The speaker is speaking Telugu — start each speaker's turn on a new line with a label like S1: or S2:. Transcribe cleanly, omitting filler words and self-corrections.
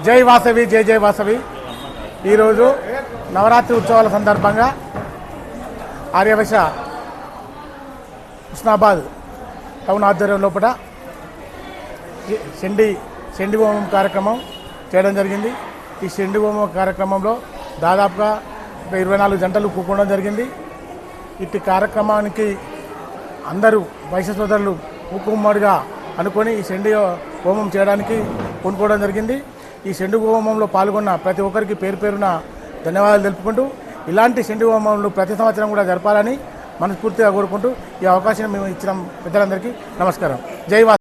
S1: జై వాసవి జై జై వాసవి. ఈరోజు నవరాత్రి ఉత్సవాల సందర్భంగా ఆర్యవైశ్య హుస్నాబాద్ టౌన్ ఆధ్వర్యం లోపల శండి హోమం కార్యక్రమం చేయడం జరిగింది. ఈ శండి హోమం కార్యక్రమంలో దాదాపుగా 24 గంటలు కూకోవడం జరిగింది. ఇట్టి కార్యక్రమానికి అందరూ వైశ్య సోదరులు మూకుమ్మడిగా అనుకొని ఈ శండి హోమం చేయడానికి కొనుక్కోవడం జరిగింది. ఈ శండి హోమంలో పాల్గొన్న ప్రతి ఒక్కరికి పేరు పేరున ధన్యవాదాలు తెలుపుకుంటూ ఇలాంటి శండి హోమంలో ప్రతి సంవత్సరం కూడా జరపాలని మనస్ఫూర్తిగా కోరుకుంటూ ఈ అవకాశం మేము ఇచ్చిన పెద్దలందరికీ నమస్కారం. జై వాసవి.